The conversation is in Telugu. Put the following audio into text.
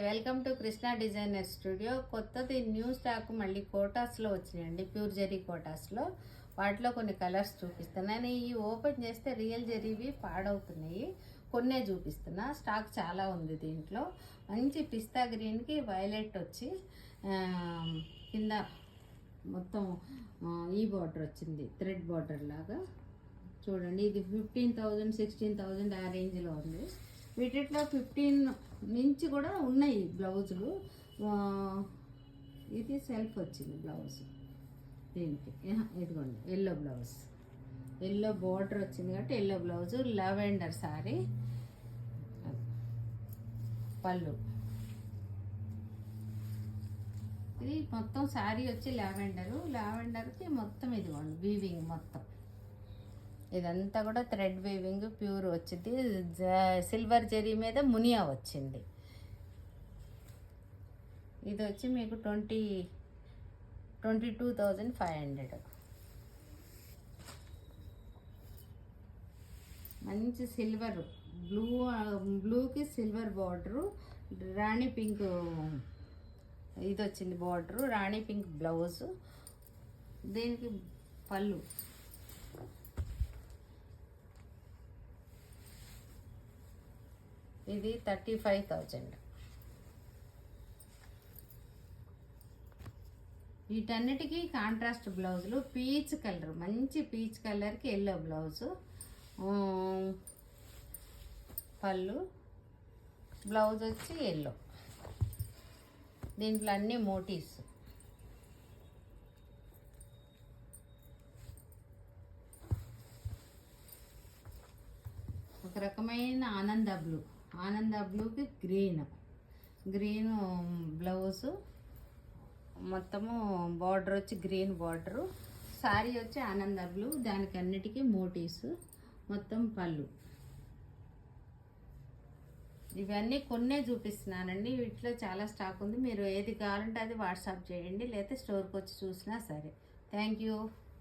Welcome to Krishna designer studio. కొత్తది న్యూ స్టాక్ మళ్ళీ కోటాస్లో వచ్చినాయండి, ప్యూర్ జెరీ కోటాస్లో. వాటిలో కొన్ని కలర్స్ చూపిస్తున్నాను. ఈ ఓపెన్ చేస్తే రియల్ జెరీవి పాడవుతున్నాయి, కొన్నే చూపిస్తున్నా. స్టాక్ చాలా ఉంది దీంట్లో. మంచి పిస్తా గ్రీన్కి వైలెట్ వచ్చి కింద మొత్తం ఈ బార్డర్ వచ్చింది, థ్రెడ్ బార్డర్ లాగా. చూడండి, ఇది 15,000 16,000 ఆ రేంజ్లో ఉంది. వీటిలో 15 నుంచి కూడా ఉన్నాయి బ్లౌజులు. ఇది సెల్ఫ్ వచ్చింది బ్లౌజ్ దీనికి. ఇదిగోండి ఎల్లో బ్లౌజ్, ఎల్లో బార్డర్ వచ్చింది కాబట్టి ఎల్లో బ్లౌజు. లావెండర్ సారీ పళ్ళు. ఇది మొత్తం శారీ వచ్చి లావెండర్కి మొత్తం ఇదిగోండి వీవింగ్ మొత్తం. ఇదంతా కూడా థ్రెడ్ వీవింగ్ ప్యూర్ వచ్చింది. సిల్వర్ జెరీ మీద మునియా వచ్చింది. ఇది వచ్చి మీకు 22,500. మంచి సిల్వర్ బ్లూకి సిల్వర్ బార్డరు, రాణి పింక్ ఇది వచ్చింది బార్డరు, రాణి పింక్ బ్లౌజు. దీనికి పళ్ళు. ఇది 35,000. వీటన్నిటికీ కాంట్రాస్ట్ బ్లౌజులు. పీచ్ కలర్, మంచి పీచ్ కలర్కి ఎల్లో బ్లౌజు, పళ్ళు, బ్లౌజ్ వచ్చి ఎల్లో. దీంట్లో అన్ని మోటీవ్స్. ఒక రకమైన ఆనంద బ్లూకి గ్రీన్ బ్లౌజు, మొత్తము బార్డర్ వచ్చి గ్రీన్ బార్డరు. శారీ వచ్చి ఆనంద బ్లూ, దానికి అన్నిటికీ మోటీవ్స్, మొత్తం పళ్ళు. ఇవన్నీ కొన్నే చూపిస్తున్నానండి, వీటిలో చాలా స్టాక్ ఉంది. మీరు ఏది కావాలంటే అది వాట్సాప్ చేయండి, లేకపోతే స్టోర్కి వచ్చి చూసినా సరే. Thank you.